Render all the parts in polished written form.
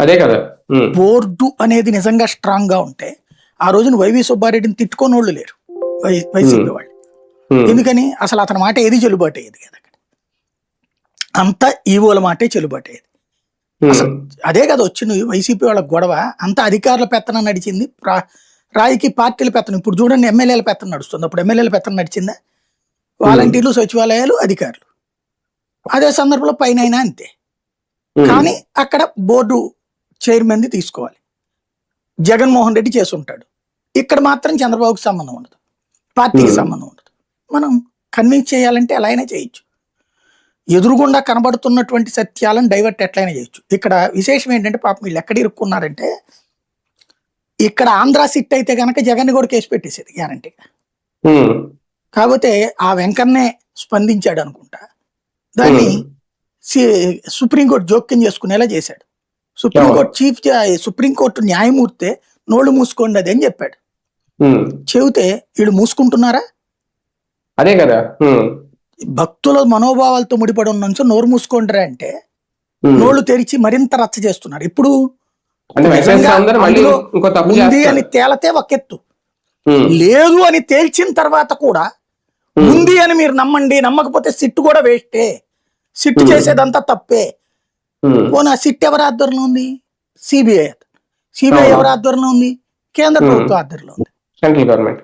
అదే కదా. బోర్డు అనేది నిజంగా స్ట్రాంగ్ గా ఉంటే ఆ రోజున వైవి సుబ్బారెడ్డిని తిట్టుకోని వాళ్ళు లేరు వైసీపీ వాళ్ళు. ఎందుకని అసలు అతని మాట ఏది చెల్లుబాటు అయ్యేది కదా, అక్కడ అంతా ఈవోల మాటే చెల్లుబాటు అయ్యేది. అసలు అదే కదా వచ్చింది వైసీపీ వాళ్ళ గొడవ, అంతా అధికారుల పెత్తనం నడిచింది, రాయికి పార్టీల పెత్తనం. ఇప్పుడు చూడండి ఎమ్మెల్యేల పెత్తనం నడుస్తుంది, అప్పుడు ఎమ్మెల్యేల పెత్తనం నడిచిందా? వాలంటీర్లు, సచివాలయాలు, అధికారులు. అదే సందర్భంలో పైన అంతే. కానీ అక్కడ బోర్డు చైర్మన్ ది తీసుకోవాలి, జగన్మోహన్ రెడ్డి చేసి ఉంటాడు. ఇక్కడ మాత్రం చంద్రబాబుకి సంబంధం ఉండదు, పార్టీకి సంబంధం ఉండదు. మనం కన్విన్స్ చేయాలంటే ఎలా అయినా చేయొచ్చు, ఎదురుగుండా కనబడుతున్నటువంటి సత్యాలను డైవర్ట్ ఎట్లయినా చేయొచ్చు. ఇక్కడ విశేషం ఏంటంటే పాపం వీళ్ళు ఎక్కడ ఇరుక్కున్నారంటే, ఇక్కడ ఆంధ్ర సిట్ అయితే కనుక జగన్ కూడా కేసు పెట్టేసేది గ్యారంటీగా. కాకపోతే ఆ వెంకన్నే స్పందించాడు అనుకుంటా, దాన్ని సుప్రీంకోర్టు జోక్యం చేసుకునేలా చేశాడు. సుప్రీంకోర్టు న్యాయమూర్తే నోళ్ళు మూసుకోండి అది అని చెప్పాడు. చెబితే వీళ్ళు మూసుకుంటున్నారా? అదే కదా. భక్తుల మనోభావాలతో ముడిపడి ఉన్న నోరు మూసుకోండిరా అంటే నోళ్లు తెరిచి మరింత రచ్చ చేస్తున్నారు. ఇప్పుడు ఉంది అని తేలతే ఒకెత్తు, లేదు అని తేల్చిన తర్వాత కూడా ఉంది అని మీరు నమ్మండి, నమ్మకపోతే సిట్టు కూడా వేస్టే, సిట్టు చేసేదంతా తప్పే. పోనా సిట్ ఎవరి ఆధ్వర్యంలో ఉంది? సిబిఐ. సిబిఐ ఎవరి ఆధ్వర్యంలో ఉంది? కేంద్ర ప్రభుత్వ ఆధ్వర్యంలో ఉంది. Central government.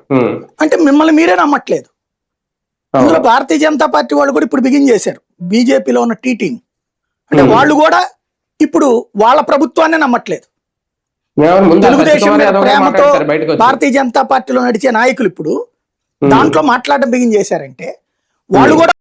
అంటే మిమ్మల్ని మీరే నమ్మట్లేదు. ఇందులో భారతీయ జనతా పార్టీ వాళ్ళు కూడా ఇప్పుడు బిగిన్ చేశారు, బీజేపీలో ఉన్న టీటీని. అంటే వాళ్ళు కూడా ఇప్పుడు వాళ్ళ ప్రభుత్వాన్ని నమ్మట్లేదు. తెలుగుదేశం మీద ప్రేమతో భారతీయ జనతా పార్టీలో నడిచే నాయకులు ఇప్పుడు దాంట్లో మాట్లాడడం బిగిన్ చేశారంటే వాళ్ళు కూడా